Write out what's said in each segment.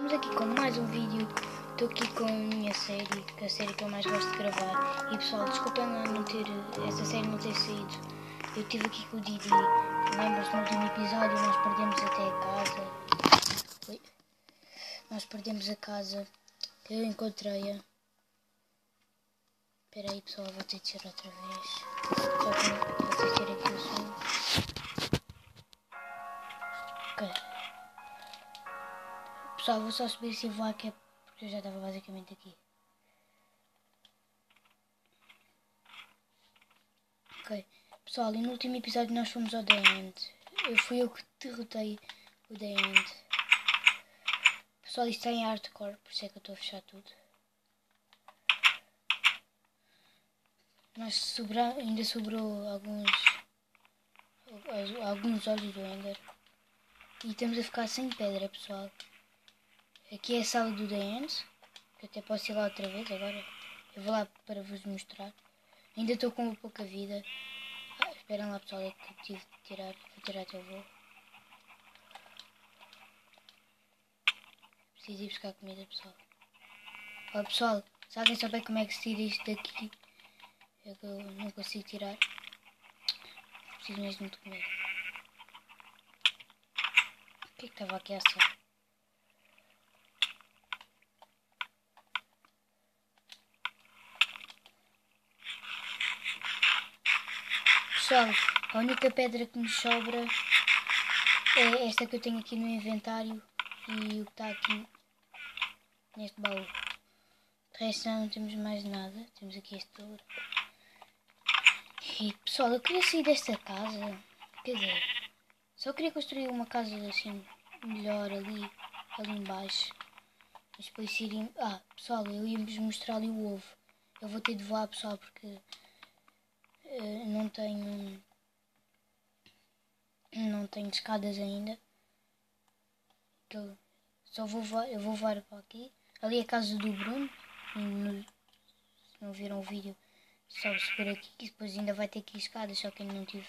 Estamos aqui com mais um vídeo. Estou aqui com a minha série, que é a série que eu mais gosto de gravar. E pessoal, desculpem lá não ter, essa série não ter saído. Eu estive aqui com o Didi. Lembram-se, no último episódio nós perdemos até a casa. Oi? Nós perdemos a casa. Eu encontrei-a. Espera aí pessoal, vou ter de tirar outra vez. Só que vocês terem aqui o som. Ok. Pessoal, vou só subir esse voar que é porque eu já estava basicamente aqui. Ok. Pessoal, e no último episódio nós fomos ao The End. Fui eu que derrotei o The End. Pessoal, isto está em hardcore, por isso é que eu estou a fechar tudo. Mas ainda sobrou alguns olhos do Ender. E estamos a ficar sem pedra, pessoal. Aqui é a sala do The End. Eu até posso ir lá outra vez agora. Eu vou lá para vos mostrar. Ainda estou com pouca vida. Esperem lá pessoal, é que tive de tirar. Vou tirar até o voo. Preciso ir buscar comida, pessoal. Ó pessoal, se alguém souber como é que se tira isto daqui, é que eu não consigo tirar. Preciso mesmo de comer. O que é que estava aqui a assar? Pessoal, a única pedra que nos sobra é esta que eu tenho aqui no inventário e o que está aqui neste baú. De resto não temos mais nada. Temos aqui este ouro. E pessoal, eu queria sair desta casa. Quer dizer, só queria construir uma casa assim melhor ali embaixo. Mas depois irem... pessoal, eu ia-vos mostrar ali o ovo. Eu vou ter de voar pessoal porque não tenho escadas ainda. Eu vou voar para aqui. Ali é a casa do Bruno. Se não viram o vídeo, sobe-se por aqui. E depois ainda vai ter aqui escadas, só que ainda não tive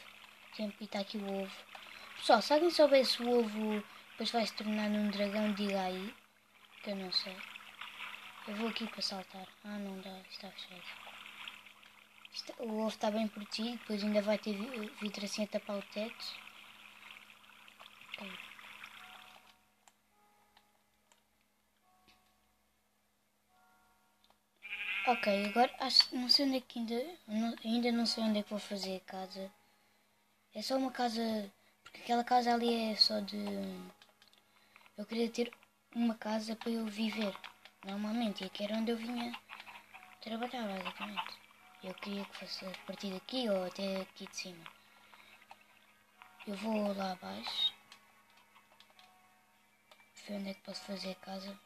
tempo. E está aqui o ovo. Pessoal, se alguém soubesse o ovo depois vai se tornar num dragão, diga aí. Que eu não sei. Eu vou aqui para saltar. Não dá, está fechado. O ovo está bem protegido, depois ainda vai ter vidro assim a tapar o teto. Ok, agora não sei onde é que ainda não sei onde é que vou fazer a casa. É só uma casa, porque aquela casa ali é só de... Eu queria ter uma casa para eu viver normalmente, e aqui era onde eu vinha trabalhar basicamente. Eu queria que fosse a partir daqui ou até aqui de cima. Eu vou lá abaixo. Ver onde é que posso fazer a casa.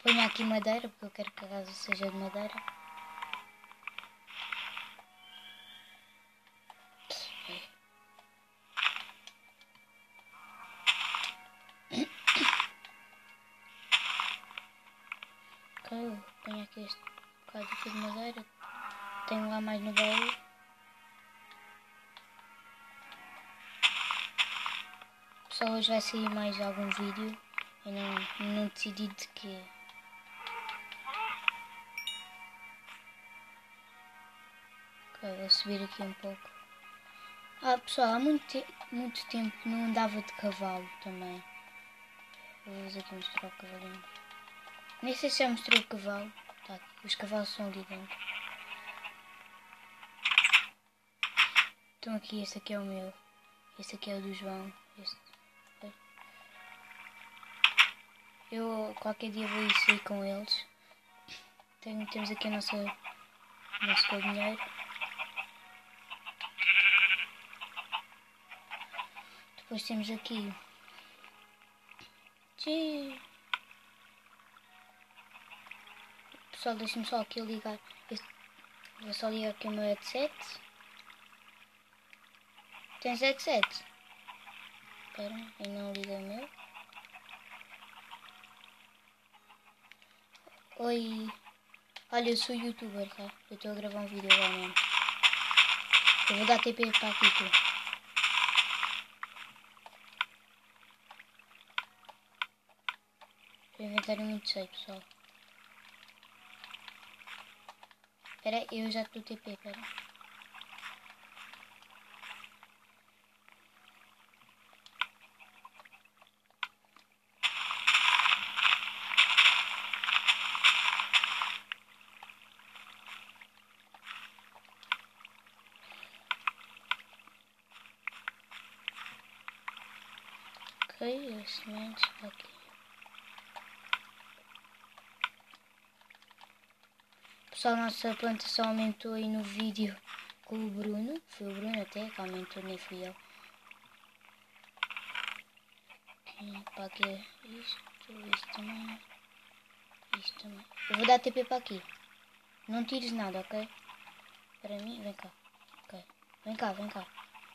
Ponho aqui madeira, porque eu quero que a casa seja de madeira. Ok, ponho aqui este bocado aqui de madeira. Tenho lá mais no baú. Só hoje vai sair mais algum vídeo. Eu não decidi de quê. Ok, vou subir aqui um pouco. Pessoal, há muito tempo que não andava de cavalo também. Vou-vos aqui mostrar o cavalinho. Nem sei se já mostrei o cavalo. Tá, os cavalos são ali dentro. Então aqui, este aqui é o meu. Este aqui é o do João. Eu qualquer dia vou ir sair com eles. Temos aqui o nosso dinheiro. Depois temos aqui. Pessoal, deixa-me só aqui ligar. Vou só ligar aqui o meu headset. Tens headset? Espera, eu não ligo o meu. Oi. Olha, eu sou youtuber, tá? Eu estou a gravar um vídeo agora mesmo. Eu vou dar TP para aqui, tu. O inventário é muito cheio, pessoal. Espera aí, eu já estou TP, espera. Ok, as sementes aqui. Pessoal, nossa plantação aumentou aí no vídeo com o Bruno. Foi o Bruno até que aumentou, nem fui eu. Para aqui isto também. Isto também. Eu vou dar TP para aqui. Não tires nada, ok? Para mim, vem cá. Ok. Vem cá, vem cá.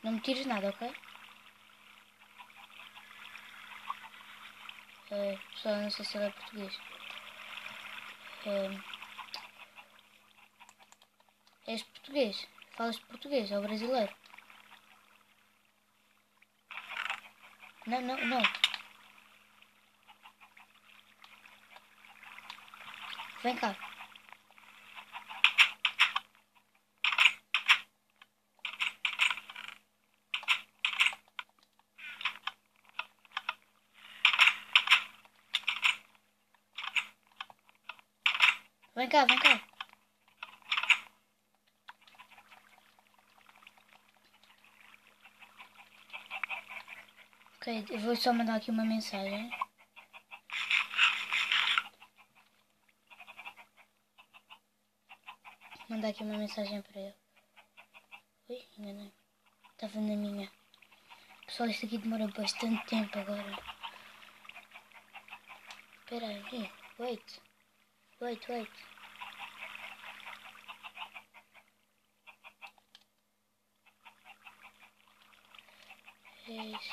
Não me tires nada, ok? Pessoal, não sei se ele é português. És português? Falas português? É o brasileiro? Não, não, não. Vem cá. Vem cá, vem cá. Ok, eu vou só mandar aqui uma mensagem. Mandar aqui uma mensagem para ele. Ui, enganei. Estava na minha. Pessoal, isto aqui demora bastante tempo agora. Espera aí. Wait. Wait, wait. És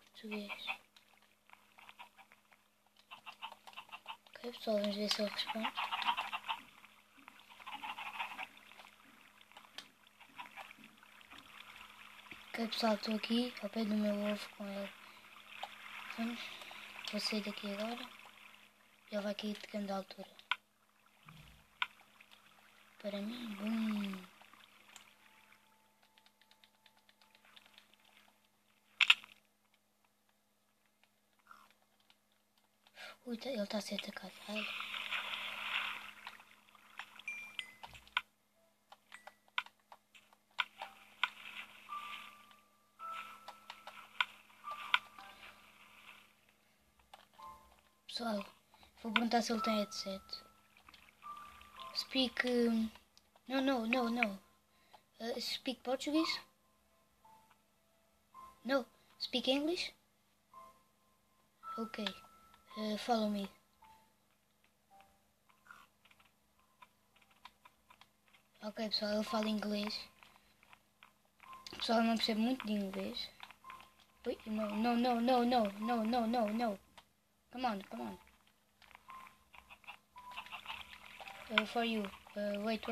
português. Ok, pessoal, vamos ver se ele responde. Ok, pessoal, estou aqui ao pé do meu ovo com ele. Vamos. Vou sair daqui agora. Ele vai cair de grande altura. Para mim, bum. Ui, ele está a ser atacado. Ai. Pessoal, vou perguntar se ele tem headset. Speak... No. Speak Portuguese? No. Speak English? Ok. Follow me. Ok, pessoal, eu falo inglês. Pessoal, eu não percebo muito de inglês. Ui, no. Come on. For you. Wait.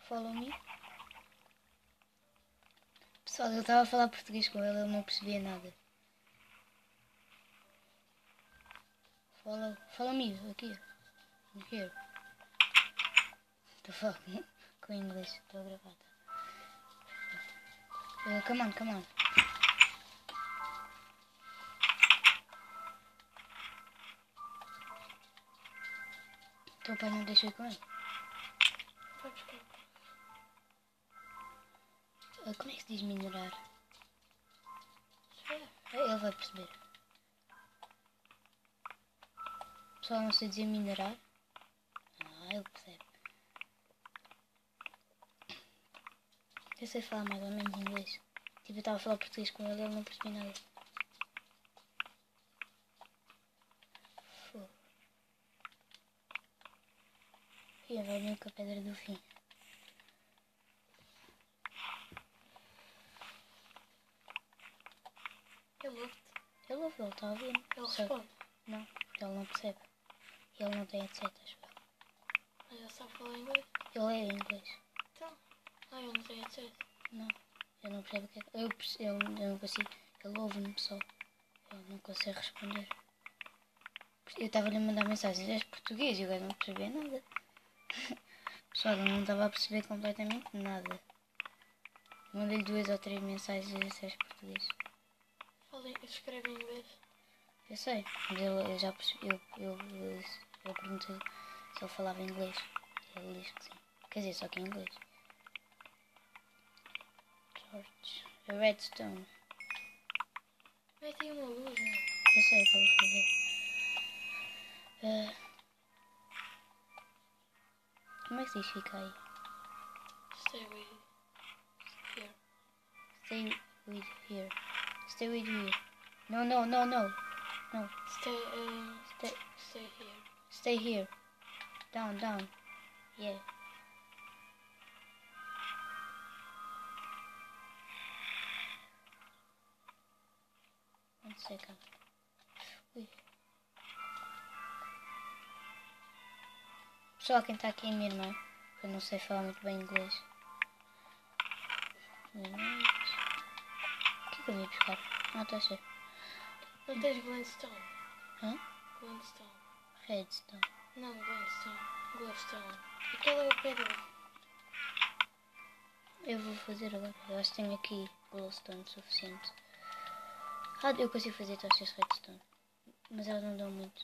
Follow me. Pessoal, eu estava a falar português com ele não percebia nada. Follow me, aqui. Here. Estou a falar com inglês, estou a gravar. Come on. Então o pai não deixa ir com ele. Como é que se diz minerar? Ele vai perceber. Pessoal, não sei dizer minerar. Ele percebe. Eu sei falar mais ou menos inglês. Tipo, eu estava a falar português com ele não percebi nada. Fogo. E agora vem com a pedra do fim. Ele ouve, ele está a ouvir. Ele responde. Não, porque ele não percebe. Ele não tem headset, acho eu. Mas ele sabe falar inglês? Ele é inglês. Então. Eu não tenho headset. Não. Eu não percebo o que é que... Eu não consigo... Ele ouve-me só. Ele não consegue responder. Eu estava-lhe a mandar mensagens em português e agora não percebia nada. Pessoal, eu não estava a perceber completamente nada. Mandei-lhe 2 ou 3 mensagens em português. Escreve em inglês. Eu sei, mas eu já percebi, eu perguntei se ele falava inglês. Ele diz que sim. Quer dizer, só que em inglês. George. A redstone. Mas tem uma luz, né? Eu sei o que eu vou fazer. Como é que se diz fica aí? Stay with here. Stay with here. Stay with here. No, no, no, no. No. Stay here. Stay here. Down, down. Yeah. One second. Ui. Pessoal, quem está aqui é a minha irmã. Eu não sei falar muito bem inglês. O que é que eu vim buscar? Ah, está cheio. Não tens glowstone? Hã? Glowstone. Redstone. Não, glowstone. Aquela é a pedra. Eu vou fazer agora. Eu acho que tenho aqui glowstone suficiente. Ah, eu consigo fazer tochas redstone. Mas elas não dão muito.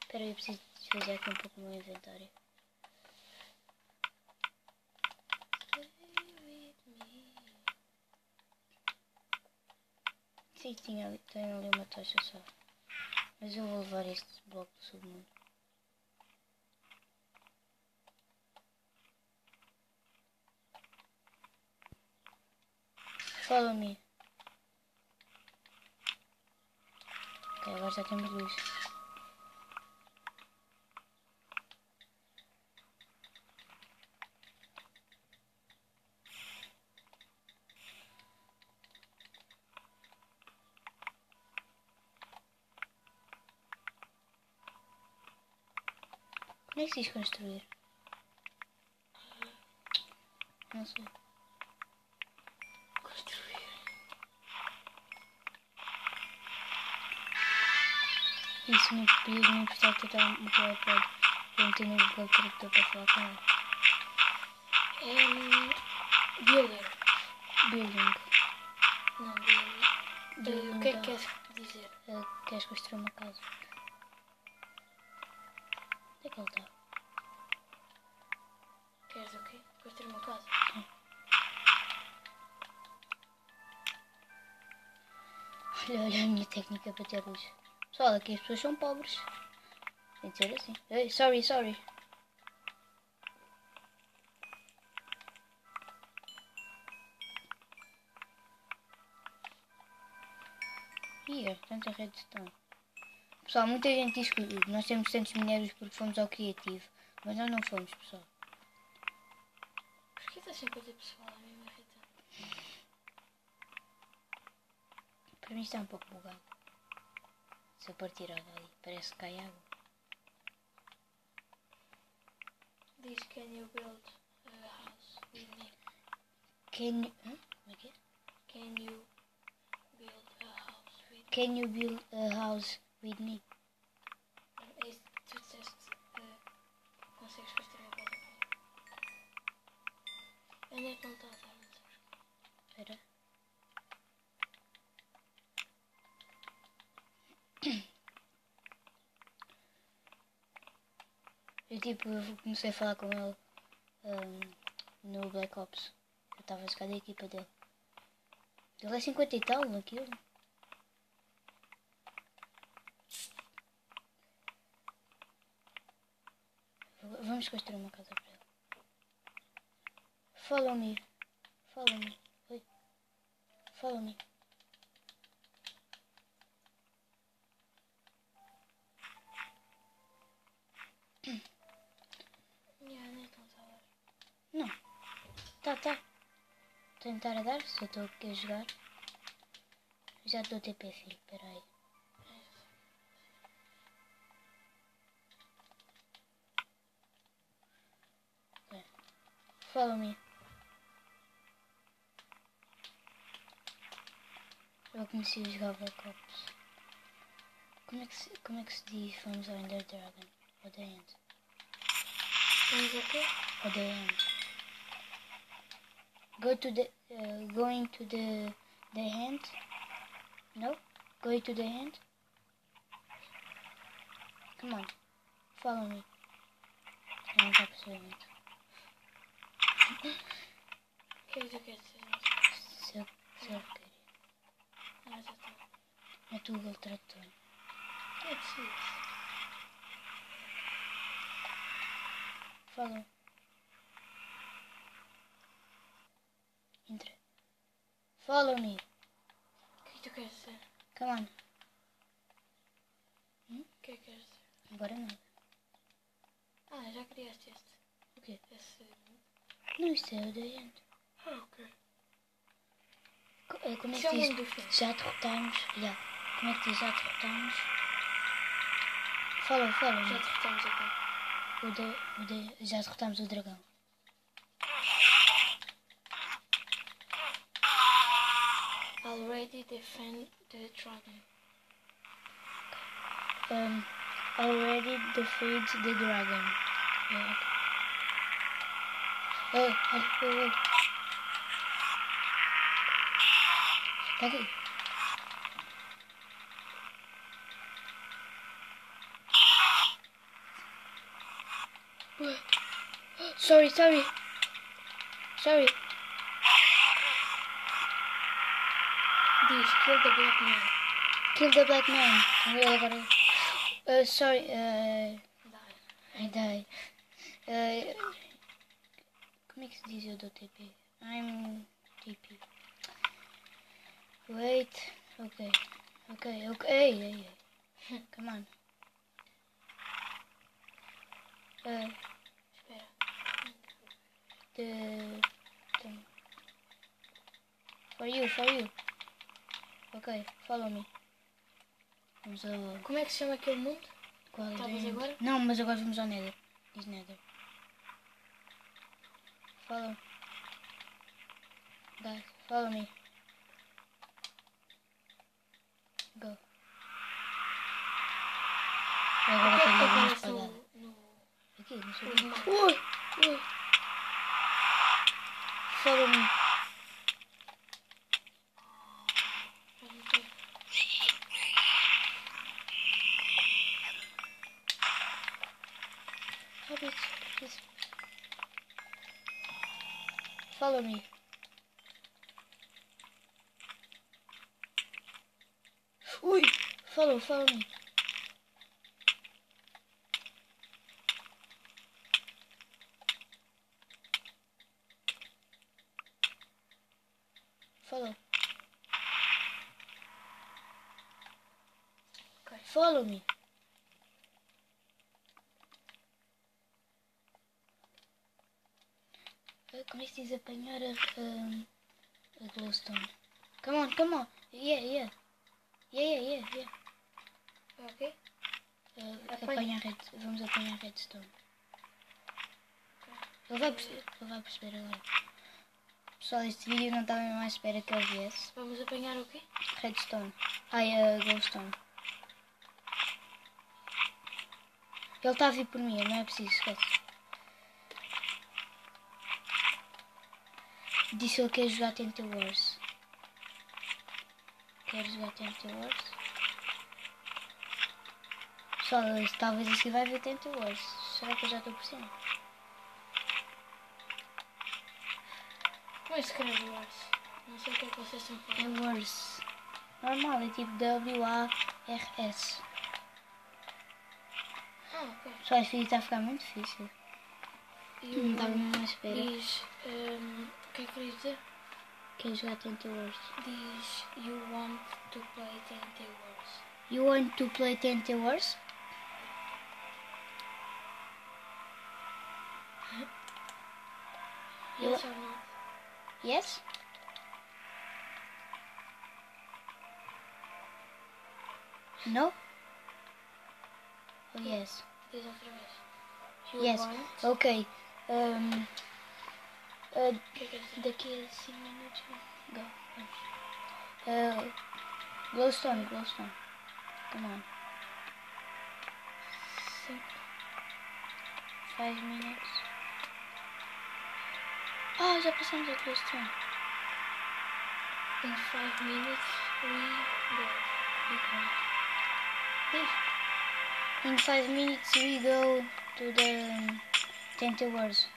Espera aí, eu preciso fazer aqui um pouco o meu inventário. Sim, tenho ali uma tocha só. Mas eu vou levar este bloco do submundo. Follow me. Ok, agora já temos luz. Como é que se diz construir? Não sei. Construir. Isso me pediu me emprestar o teu iPad. Eu não tenho o Google Tradutor para falar com ele. Builder. Building. Não, builder. O que é que Building, queres dizer? queres construir uma casa? Onde é que ele está? Queres o quê? Construir uma casa? Olha a minha técnica para ter luz. Pessoal, aqui as pessoas são pobres. Tem de ser assim. Ei, sorry. Ih, tanta redstone. Pessoal, muita gente diz que nós temos tantos minérios porque fomos ao criativo. Mas nós não fomos, pessoal. Porquê estás sempre a dizer pessoal? A mim me irrita. Para mim está um pouco bugado. Se eu partir água ali, parece que cai água. Diz can you build a house with me? Can you... Hã? Como é que é? Can you build a house with me? Can you build a house with me? É isso que tu disseste. Consegues construir uma casa comigo? A net não está a dar, não sabes? Espera. Eu comecei a falar com ele no Black Ops. Eu estava a jogar da equipa dele. Ele é 50 e tal naquilo. Vamos construir uma casa para ele. Follow me. Oi. Follow me. A net não está a dar. Não. Tá. Tentar a dar, se eu estou aqui a jogar. Já estou TP, filho. Espera aí. Okay. Follow me. Eu comecei a jogar Black Ops. Como é que se diz vamos ao Ender Dragon? Ou The End? Vamos o quê? Or the end? Going to the hand? No? Going to the hand? Come on. Follow me. Eu não estou a perceber muito. O que é que tu queres dizer? Se eu queria. Ah, já está. Mete o Google Tradutor. É preciso. Follow. Entra. Follow me. O que é que tu queres dizer? Come on. O que é que queres dizer? Agora nada. Ah, já criaste este. O quê? Esse... Não, isto é o The End. Ah, ok. Como é Isso é que o diz? mundo do fim. Já derrotamos. Já. Como é que diz? Já derrotamos. Follow Já me. derrotamos aqui. Já derrotamos o dragão. Already defend the dragon. Already defeat the dragon. Yeah. Tá aqui. Sorry. Diz, kill the black man. Kill the black man. Agora. Sorry. Die. I died. Como é que se diz eu dou TP? I'm TP. Wait. Okay. Hey. Come on. Espera. For you. Ok, follow me. Vamos ao... Como é que se chama aquele mundo? Qual é Estavas o end? agora? Não, mas agora vamos ao Nether. Diz Nether. Guys, follow me. Go. O Agora que é que tenho uma aparece espadada. no... Aqui, não sei o no quê. mapa? Ui. Follow me. Rabbit. Follow me. Ui. Follow me. Follow. Ok. Follow me. Como é que se diz apanhar a glowstone? Come on. Yeah. Ok? Vamos apanhar redstone. Ele vai perceber agora. Pessoal, este vídeo não estava mesmo à espera que ele viesse. Vamos apanhar o quê? Redstone. Glowstone. Ele está a vir por mim, não é preciso, esquece. Disse que ele quer jogar Tenta Wars. Quer jogar Tenta Wars? Pessoal, talvez assim vai ver Tenta Wars. Será que eu já estou por cima? Como é que se escreve Wars? Não sei o que é que vocês estão a É falar. Wars. Normal, é tipo WARS. Ah, ok. Só este vídeo está a ficar muito difícil. Não estava mesmo à espera. Diz... o que é que querias dizer? Quer jogar Tenta Wars? Diz... You want to play Tente Wars. You want to play Tenta Wars? Yes or not? Yes? No? Oh, yes. Diz outra vez. You Yes. want... Ok. O que é que queres dizer? Daqui a 5 minutos. Go. Glowstone, glowstone. Come on. 5 minutes. Oh, já passamos a glowstone. In 5 minutes we go. In 5 minutes we go to the Tent Towers.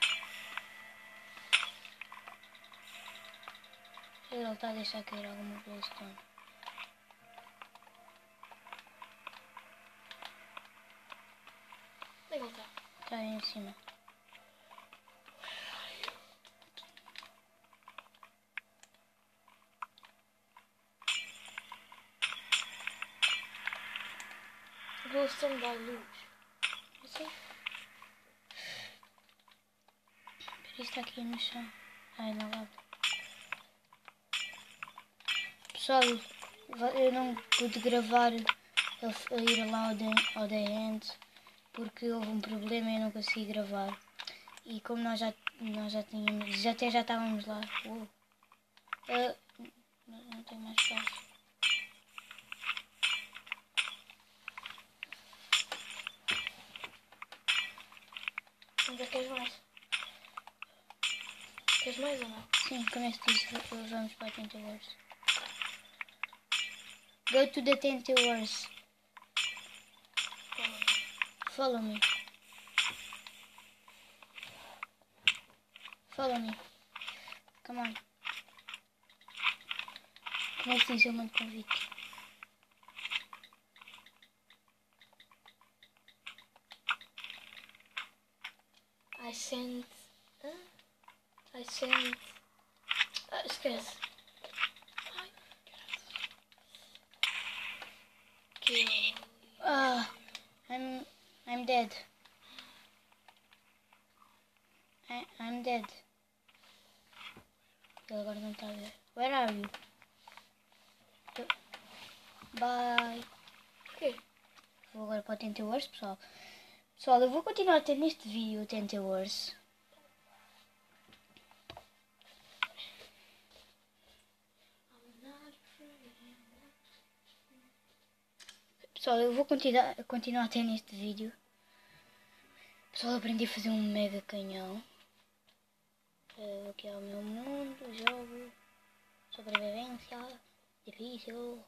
Ele está a deixar cair alguma glowstone. Onde é que ele está? Está aí em cima. O glowstone dá luz. Não sei. Por isso está aqui no chão. Ai, na lava. Pessoal, eu não pude gravar a ir lá ao The End porque houve um problema e eu não consegui gravar. E como nós já tínhamos, já estávamos lá. Não tenho mais espaço. Onde é que queres mais? Queres mais ou não? Sim, como é que diz? Vamos para a Tent Towers. Go to the Tent Towers. Follow me. Follow me. Come on. Como é que diz? Eu mando convite. I sent. Esquece. Ai, kill. I'm dead. I'm dead. Ele agora não está a ver. Where are you? Bye. Porquê? Vou agora para o Tent Towers, pessoal. Pessoal, eu vou continuar a ter neste vídeo o Tent Towers. Pessoal, eu vou continuar a ter neste vídeo. Pessoal, aprendi a fazer um mega canhão. Aqui é o meu mundo, jogo, sobrevivência, difícil.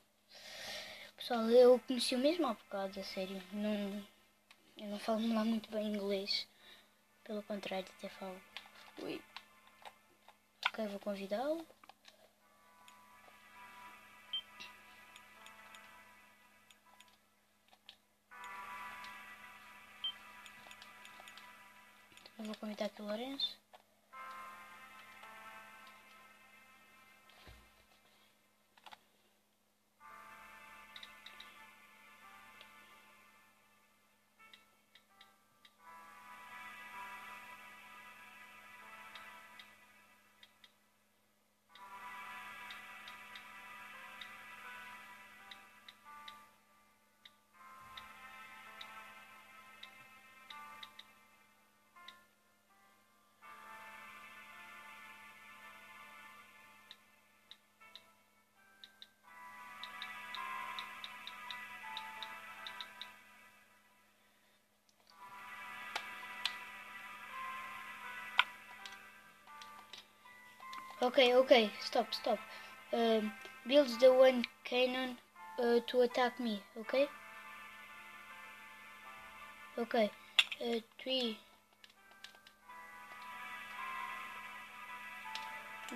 Pessoal, eu conheci o mesmo há bocado, a sério. Eu não falo lá muito bem inglês. Pelo contrário, até falo. Ui. Ok, vou convidá-lo. Eu vou convidar aqui o Lourenço. Okay, stop. Build the one cannon to attack me, okay? Okay, 3.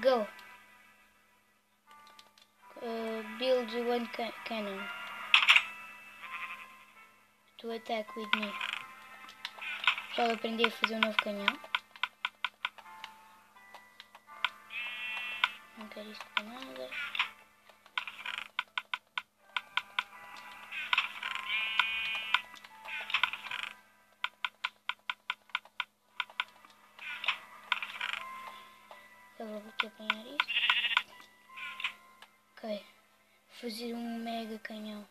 Go. Build one cannon to attack with me. Já aprendi a fazer um novo canhão. Não quero isto para nada. Eu vou aqui apanhar isto. Ok. Fazer um mega canhão.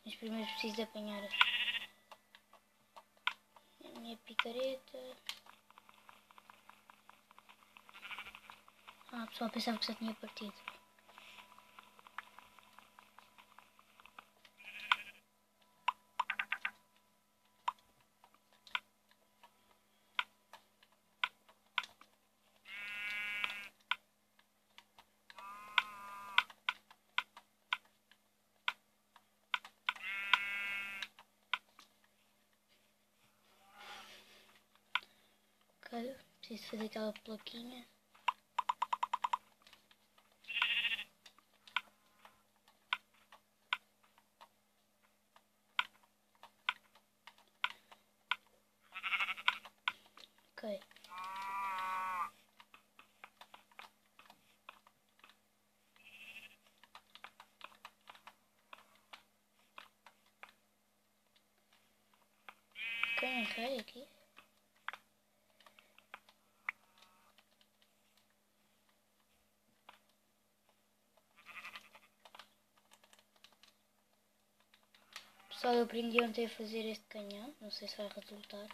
Mas primeiro preciso de apanhar a minha picareta. Pessoal, pensava que já tinha partido. Preciso fazer aquela plaquinha. Ok. Ok, errei aqui. Pessoal, eu aprendi ontem a fazer este canhão. Não sei se vai resultar.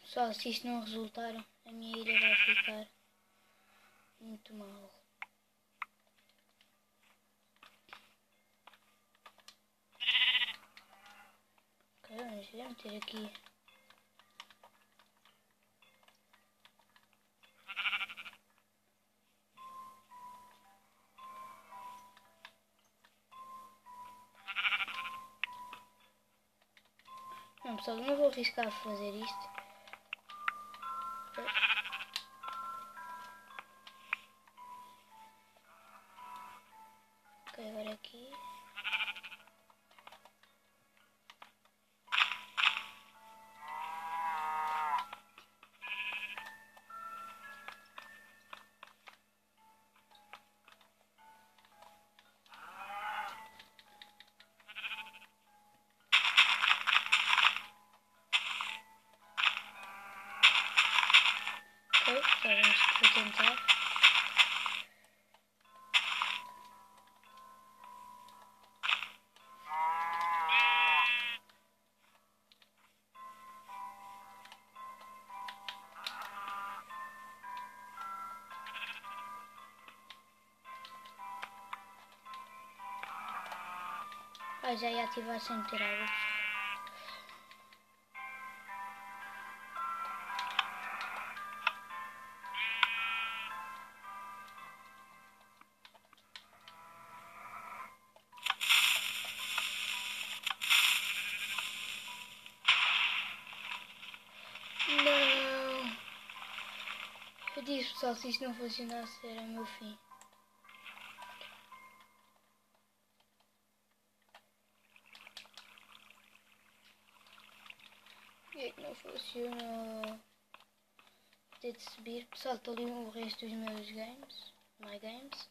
Pessoal, se isto não resultar, a minha ilha vai ficar muito mal. Ok, vamos ver, meter aqui. Não, pessoal, não vou arriscar a fazer isto. Ok, agora aqui. Ok, já vou tentar. Ah, já ia ativar sem ter água. Não! Eu disse, pessoal, se isto não funcionasse era o meu fim. Por que não funcionou? Ter de subir. Pessoal, estou ali o resto dos meus games. My games.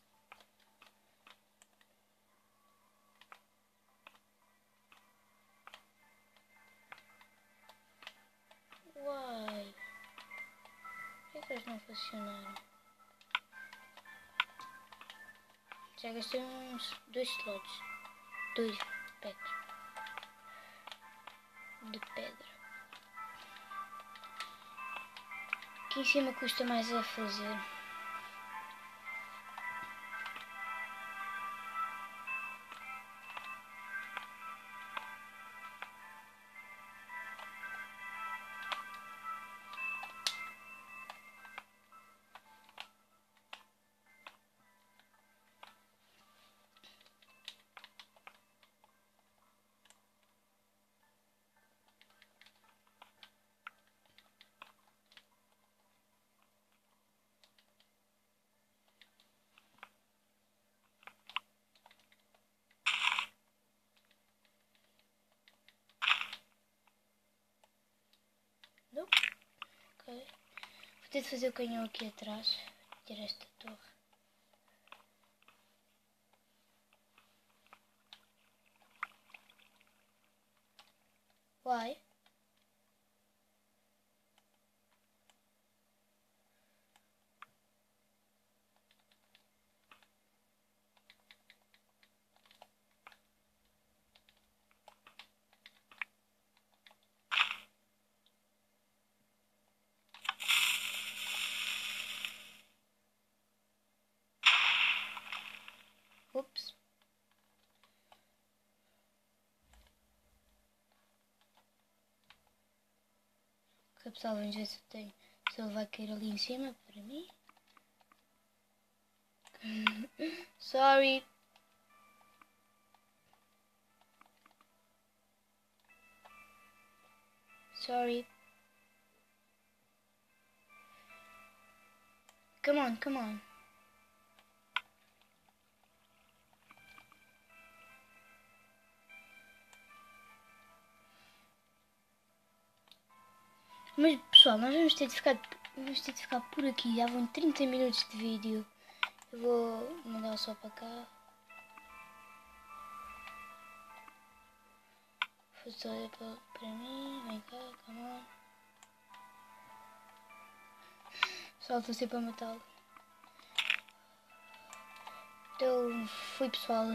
Uai! Por que eles não funcionaram? Já gastei uns 2 slots. 2 packs de pedra. Aqui em cima custa mais a fazer. Não? Ok. Vou ter de fazer o canhão aqui atrás. Ter esta torre. Uai? Ups. Ok, pessoal, vamos ver se ele vai cair ali em cima para mim. Sorry. Sorry. Come on, come on. Mas pessoal, nós vamos ter de ficar por aqui. Já vão 30 minutos de vídeo. Eu vou mandar só para cá. Fazer para mim. Vem cá, come on. Só estou sempre a matá-lo. Então, foi pessoal.